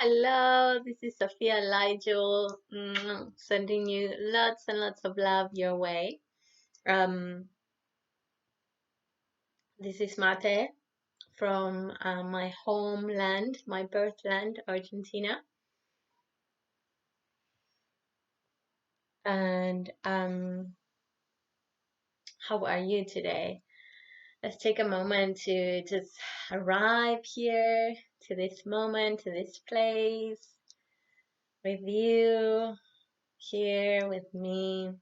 Hello, this is Sophia Ligel, sending you lots and lots of love your way. Um, this is Mate from my homeland, my birthland, Argentina. And how are you today? Let's take a moment to just arrive here, to this moment, to this place, with you, here with me.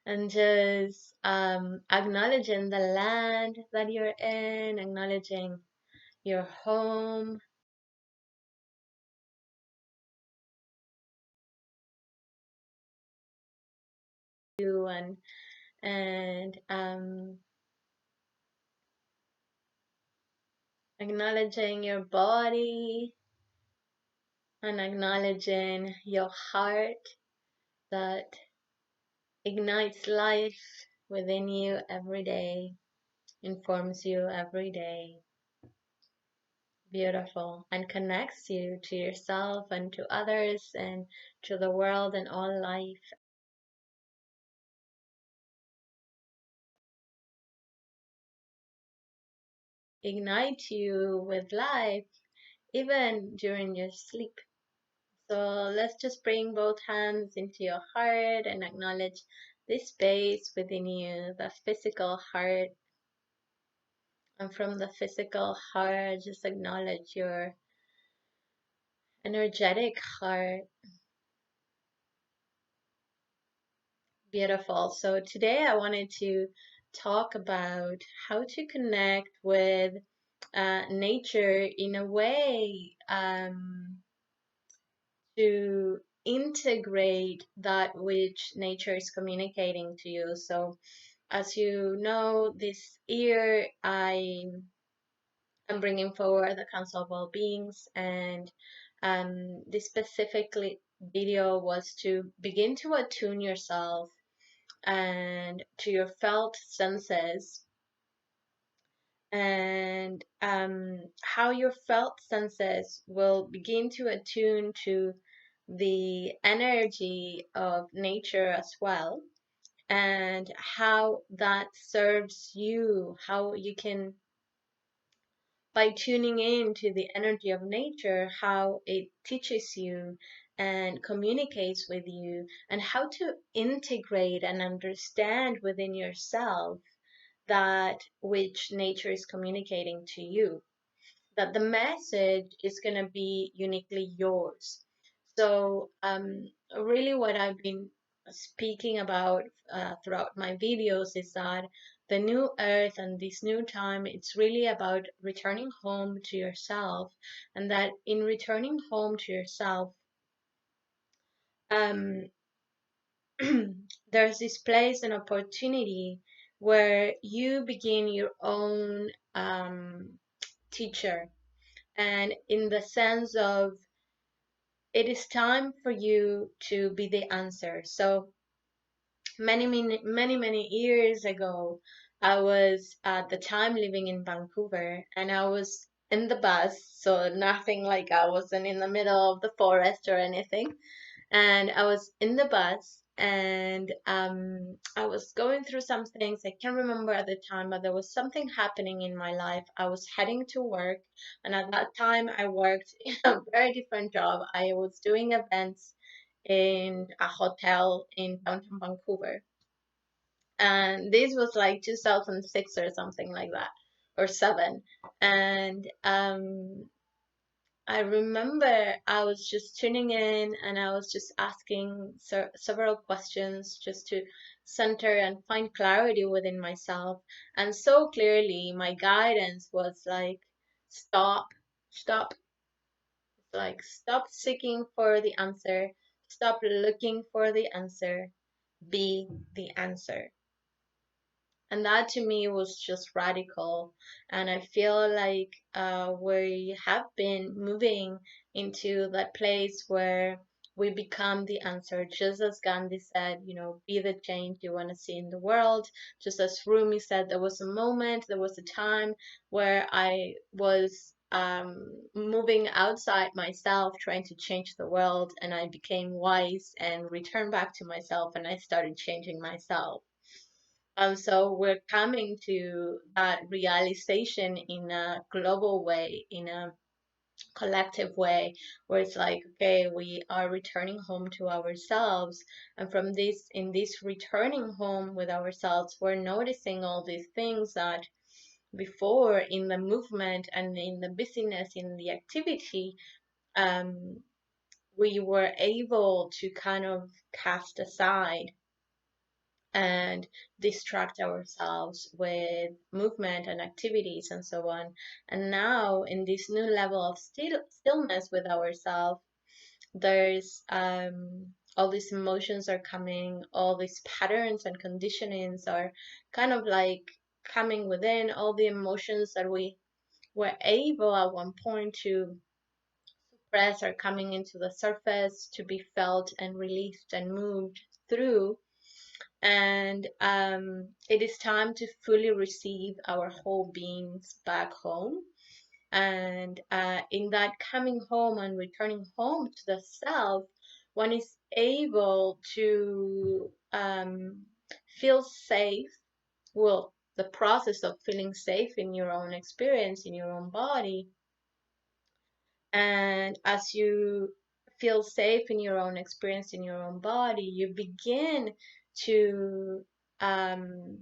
And just acknowledging the land that you're in, acknowledging your home, you and acknowledging your body and acknowledging your heart that ignites life within you every day, informs you every day. Beautiful, and connects you to yourself and to others and to the world and all life. Ignite you with life even during your sleep. So let's just bring both hands into your heart and acknowledge this space within you, the physical heart. And from the physical heart, just acknowledge your energetic heart. Beautiful. So today I wanted to talk about how to connect with nature in a way to integrate that which nature is communicating to you. So, as you know, this year I am bringing forward the Council of All Beings, and this specifically video was to begin to attune yourself and to your felt senses and how your felt senses will begin to attune to the energy of nature as well, and how that serves you, how you can, by tuning in to the energy of nature, how it teaches you and communicates with you, and how to integrate and understand within yourself that which nature is communicating to you, that the message is going to be uniquely yours. So, really, what I've been speaking about throughout my videos is that the new earth and this new time, it's really about returning home to yourself, and that in returning home to yourself, um, there's this place and opportunity where you begin your own teacher, and in the sense of it is time for you to be the answer. So many years ago, I was at the time living in Vancouver, and I was in the bus, so nothing like I wasn't in the middle of the forest or anything. And I was in the bus, and I was going through some things. I can't remember at the time, but there was something happening in my life. I was heading to work, and at that time I worked in a very different job. I was doing events in a hotel in downtown Vancouver, and this was like 2006 or something like that, or seven. And I remember I was just tuning in, and I was just asking several questions just to center and find clarity within myself. And so clearly, my guidance was like, stop, stop, like, stop seeking for the answer, stop looking for the answer, be the answer. And that to me was just radical. And I feel like we have been moving into that place where we become the answer, just as Gandhi said, be the change you want to see in the world. Just as Rumi said, there was a moment, there was a time where I was moving outside myself, trying to change the world, and I became wise and returned back to myself, and I started changing myself. So we're coming to that realization in a global way, in a collective way, where it's like, okay, we are returning home to ourselves, and from this, in this returning home with ourselves, we're noticing all these things that before, in the movement and in the busyness, in the activity, um, we were able to kind of cast aside and distract ourselves with movement and activities and so on. And now, in this new level of stillness with ourselves, there's all these emotions are coming, all these patterns and conditionings are kind of like coming within, all the emotions that we were able at one point to suppress are coming into the surface to be felt and released and moved through. And it is time to fully receive our whole beings back home. And in that coming home and returning home to the self, one is able to feel safe. Well, the process of feeling safe in your own experience, in your own body. And as you feel safe in your own experience, in your own body, you begin to um,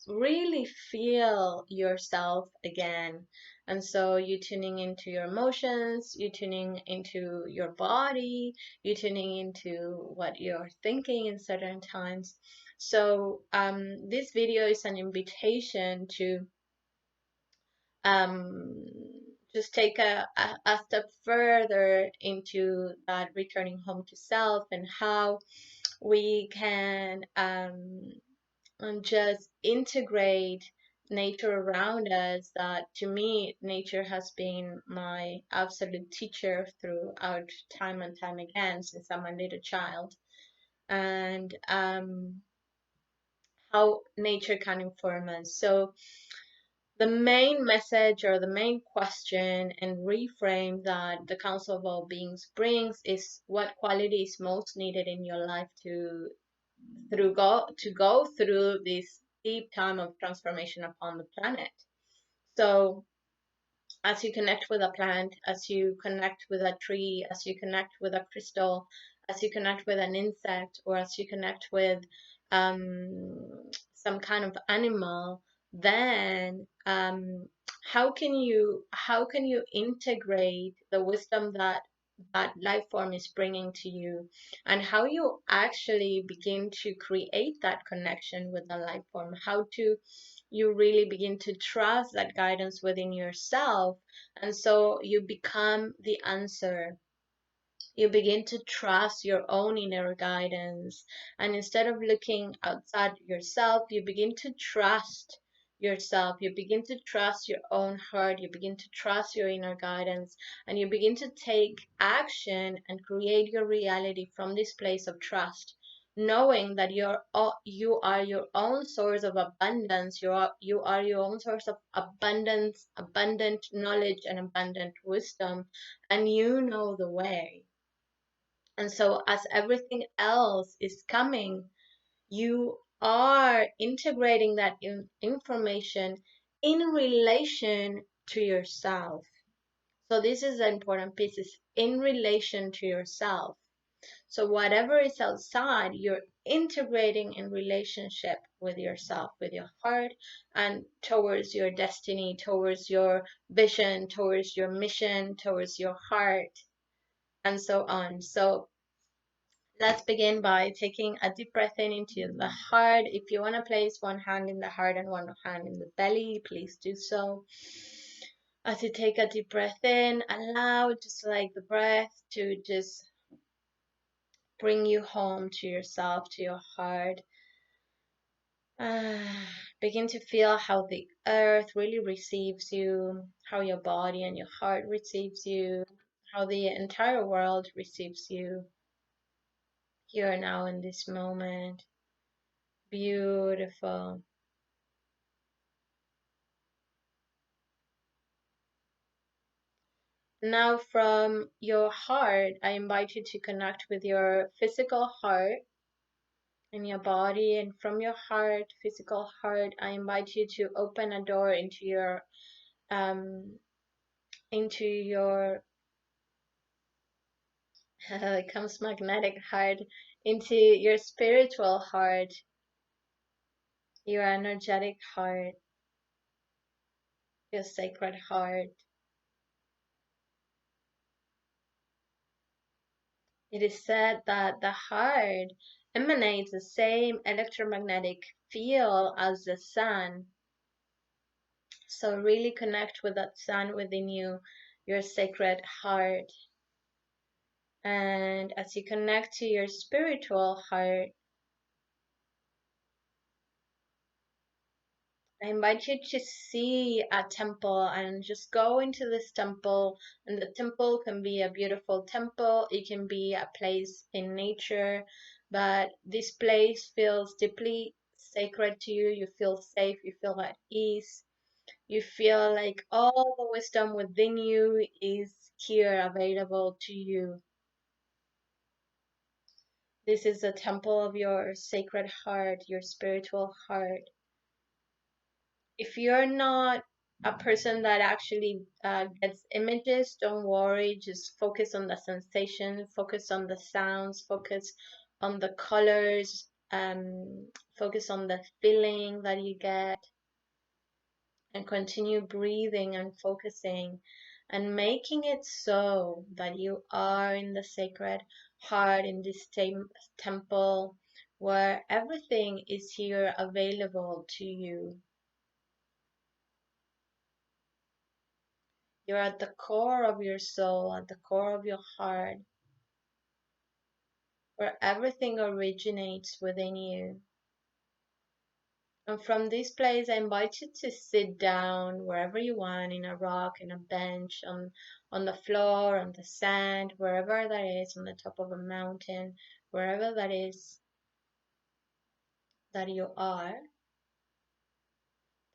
really feel yourself again. And so you tuning into your emotions, you tuning into your body, you tuning into what you're thinking in certain times. So this video is an invitation to um, just take a step further into that returning home to self, and how we can and just integrate nature around us. That, to me, nature has been my absolute teacher throughout time and time again since I'm a little child. And how nature can inform us. So the main message, or the main question and reframe that the Council of All Beings brings, is what quality is most needed in your life to go through this deep time of transformation upon the planet. So as you connect with a plant, as you connect with a tree, as you connect with a crystal, as you connect with an insect, or as you connect with some kind of animal, then how can you integrate the wisdom that that life form is bringing to you, and how you actually begin to create that connection with the life form, how to you really begin to trust that guidance within yourself. And so you become the answer. You begin to trust your own inner guidance. And instead of looking outside yourself, you begin to trust yourself. You begin to trust your own heart. You begin to trust your inner guidance. And you begin to take action and create your reality from this place of trust, knowing that you are your own source of abundance. You are your own source of abundance, abundant knowledge, and abundant wisdom, and you know the way. And so, as everything else is coming, you are integrating that information in relation to yourself. So, this is the important piece, is in relation to yourself. So, whatever is outside, you're integrating in relationship with yourself, with your heart, and towards your destiny, towards your vision, towards your mission, towards your heart, and so on. So, let's begin by taking a deep breath in into the heart. If you want to place one hand in the heart and one hand in the belly, please do so. As you take a deep breath in, allow just like the breath to just bring you home to yourself, to your heart. Begin to feel how the earth really receives you, how your body and your heart receives you, how the entire world receives you here now in this moment. Beautiful. Now, from your heart, I invite you to connect with your physical heart in your body. And from your heart, physical heart, I invite you to open a door um, into your it comes magnetic heart, into your spiritual heart, your energetic heart, your sacred heart. It is said that the heart emanates the same electromagnetic field as the sun. So really connect with that sun within you, your sacred heart. And as you connect to your spiritual heart, I invite you to see a temple and just go into this temple. And the temple can be a beautiful temple, it can be a place in nature, but this place feels deeply sacred to you. You feel safe, you feel at ease, you feel like all the wisdom within you is here available to you. This is the temple of your sacred heart, your spiritual heart. If you're not a person that actually gets images, don't worry. Just focus on the sensation, focus on the sounds, focus on the colors, focus on the feeling that you get, and continue breathing and focusing and making it so that you are in the sacred heart, in this temple where everything is here available to you. You're at the core of your soul, at the core of your heart, where everything originates within you. And from this place, I invite you to sit down wherever you want, in a rock, in a bench, on the floor, on the sand, wherever that is, on the top of a mountain, wherever that is that you are.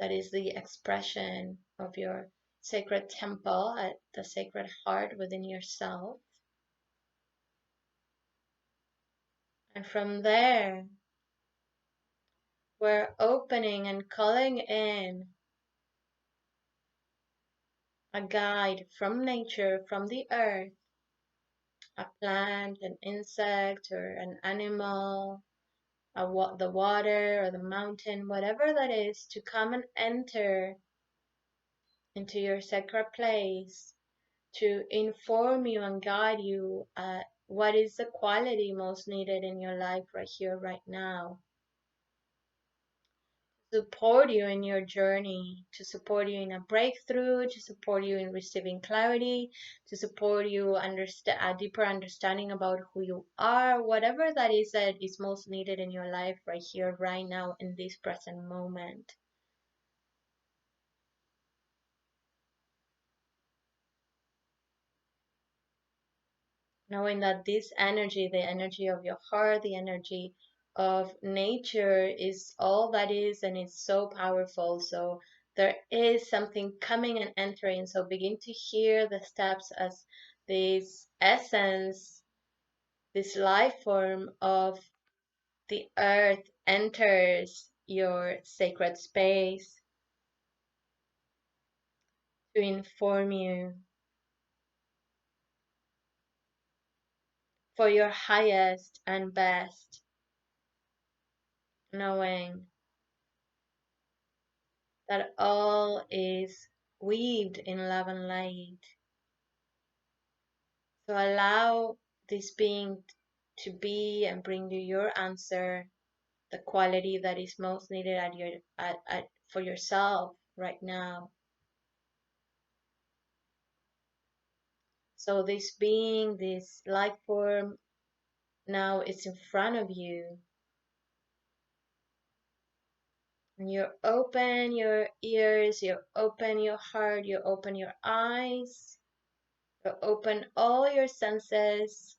That is the expression of your sacred temple, at the sacred heart within yourself. And from there, we're opening and calling in a guide from nature, from the earth, a plant, an insect, or an animal, the water or the mountain, whatever that is, to come and enter into your sacred place to inform you and guide you what is the quality most needed in your life right here, right now. Support you in your journey, to support you in a breakthrough, to support you in receiving clarity, to support you understand a deeper understanding about who you are, whatever that is most needed in your life right here, right now, in this present moment. Knowing that this energy, the energy of your heart, the energy of nature, is all that is, and it's so powerful. So there is something coming and entering. So begin to hear the steps as this essence, this life form of the earth enters your sacred space to inform you for your highest and best, knowing that all is weaved in love and light. So allow this being to be and bring you your answer, the quality that is most needed for yourself right now. So this being, this life form, now it's in front of you. And you open your ears, you open your heart, you open your eyes, you open all your senses,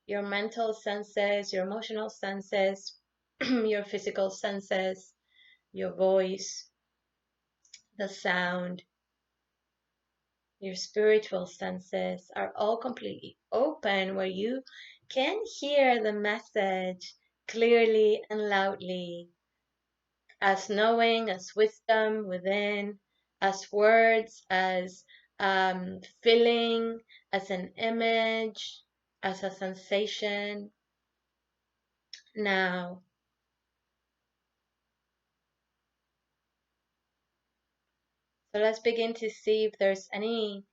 your mental senses, your emotional senses, your physical senses, your voice, the sound, Your spiritual senses are all completely open, where you can hear the message clearly and loudly, as knowing, as wisdom within, as words, as feeling, as an image, as a sensation. Now, so let's begin to see if there's any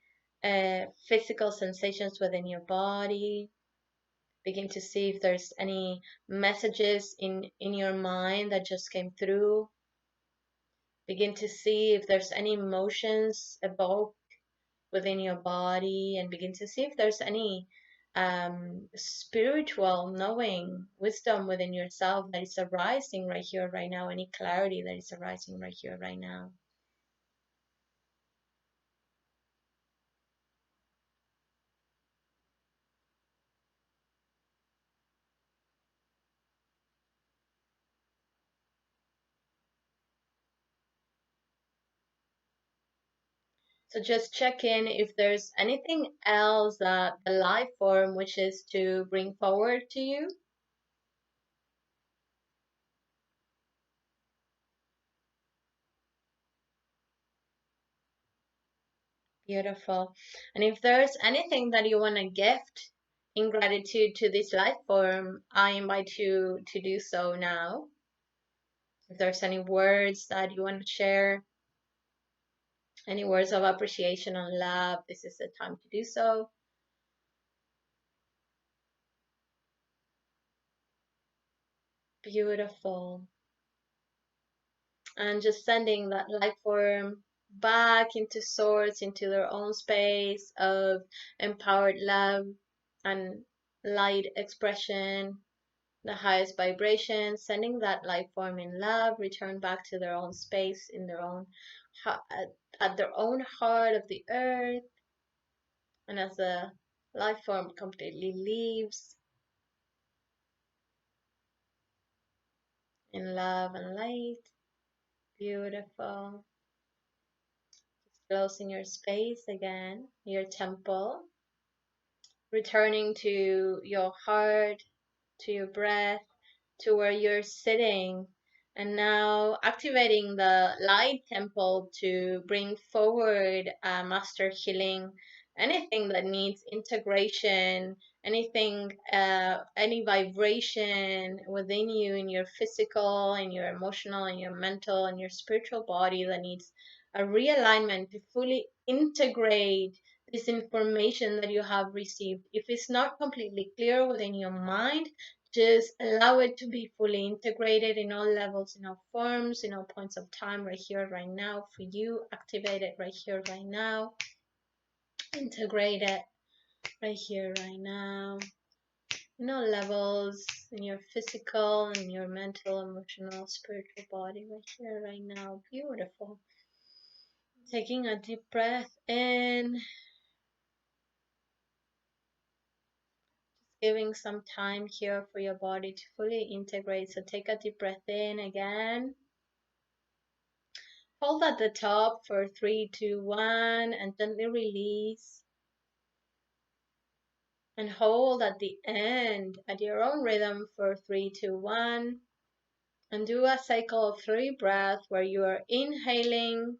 physical sensations within your body. Begin to see if there's any messages in your mind that just came through. Begin to see if there's any emotions evoked within your body, and begin to see if there's any spiritual knowing, wisdom within yourself that is arising right here, right now, any clarity that is arising right here, right now. So just check in if there's anything else that the life form wishes to bring forward to you. Beautiful. And if there's anything that you want to gift in gratitude to this life form, I invite you to do so now. If there's any words that you want to share, any words of appreciation and love, this is the time to do so. Beautiful. And just sending that life form back into source, into their own space of empowered love and light expression, the highest vibration, sending that life form in love, return back to their own space, in their own at their own heart of the earth. And as the life form completely leaves in love and light, beautiful. Just closing your space again, your temple, returning to your heart, to your breath, to where you're sitting, and now activating the light temple to bring forward master healing, anything that needs integration, anything, any vibration within you, in your physical, in your emotional, in your mental, and your spiritual body that needs a realignment to fully integrate this information that you have received. If it's not completely clear within your mind, just allow it to be fully integrated in all levels, in all forms, in all points of time, right here, right now, for you. Activate it right here, right now. Integrate it right here, right now. In all levels, in your physical, in your mental, emotional, spiritual body, right here, right now. Beautiful. Taking a deep breath in, giving some time here for your body to fully integrate. So take a deep breath in again. Hold at the top for 3, 2, 1, and gently release. And hold at the end at your own rhythm for 3, 2, 1. And do a cycle of 3 breaths where you are inhaling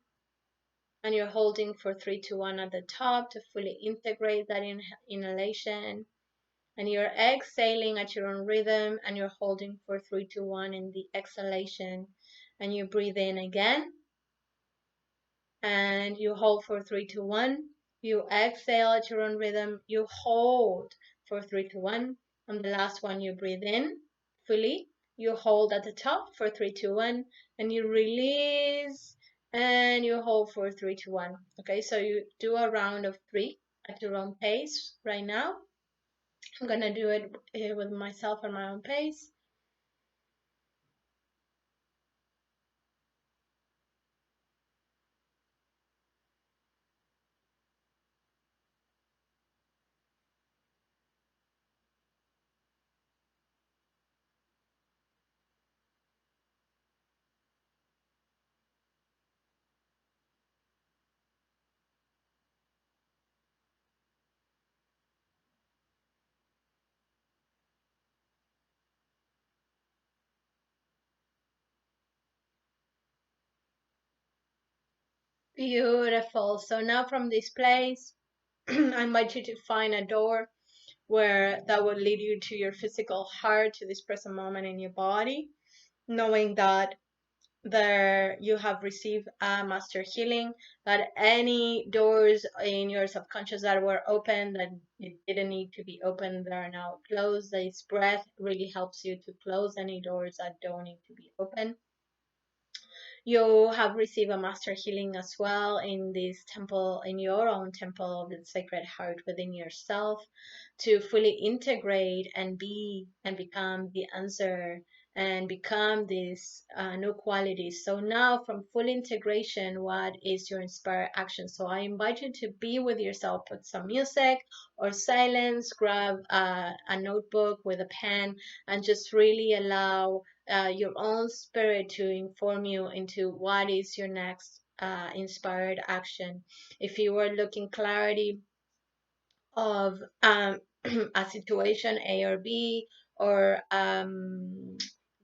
and you're holding for 3, 2, 1 at the top to fully integrate that inhalation. And you're exhaling at your own rhythm and you're holding for 3, 2, 1 in the exhalation. And you breathe in again. And you hold for 3, 2, 1. You exhale at your own rhythm. You hold for 3, 2, 1. And the last one, you breathe in fully. You hold at the top for 3, 2, 1. And you release and you hold for 3, 2, 1. Okay, so you do a round of 3 at your own pace right now. I'm gonna do it with myself at my own pace. Beautiful. So now from this place, I invite you to find a door where that will lead you to your physical heart, to this present moment in your body, knowing that there you have received a master healing, that any doors in your subconscious that were open that it didn't need to be open, they are now closed. This breath really helps you to close any doors that don't need to be open. You have received a master healing as well in this temple, in your own temple of the Sacred Heart within yourself, to fully integrate and be and become the answer and become these new qualities. So now, from full integration, what is your inspired action? So I invite you to be with yourself, put some music or silence, grab a notebook with a pen, and just really allow your own spirit to inform you into what is your next inspired action. If you are looking clarity of a situation A or B, or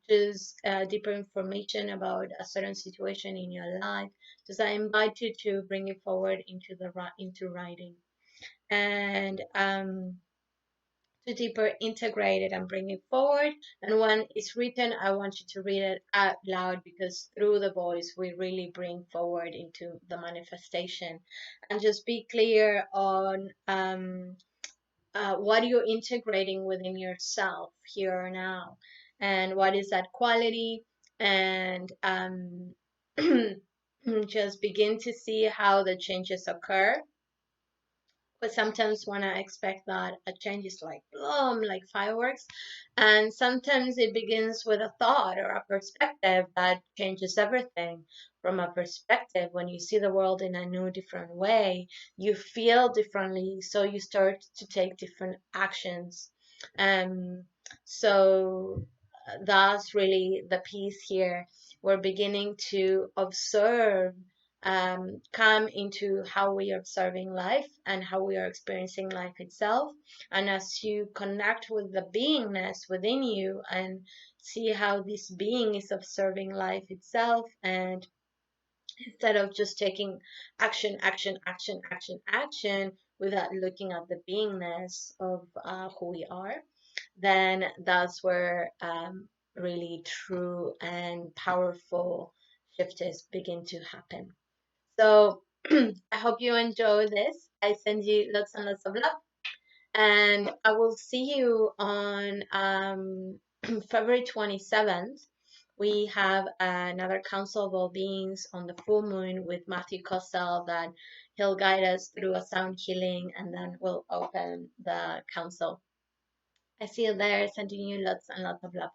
just deeper information about a certain situation in your life, just I invite you to bring it forward into into writing, and to deeper integrate it and bring it forward. And when it's written, I want you to read it out loud, because through the voice, we really bring forward into the manifestation. And just be clear on what you're integrating within yourself here now, and what is that quality, and just begin to see how the changes occur. But sometimes when I expect that a change is like boom, like fireworks, and sometimes it begins with a thought or a perspective that changes everything. From a perspective, when you see the world in a new, different way, you feel differently, so you start to take different actions. Um, so that's really the piece here. We're beginning to observe, come into how we are observing life and how we are experiencing life itself. And as you connect with the beingness within you and see how this being is observing life itself, and instead of just taking action, action, action, action, action without looking at the beingness of who we are, then that's where really true and powerful shifts begin to happen. So I hope you enjoy this. I send you lots and lots of love, and I will see you on February 27th. We have another Council of All Beings on the full moon with Matthew Cosell, that he'll guide us through a sound healing, and then we'll open the council. I see you there, sending you lots and lots of love.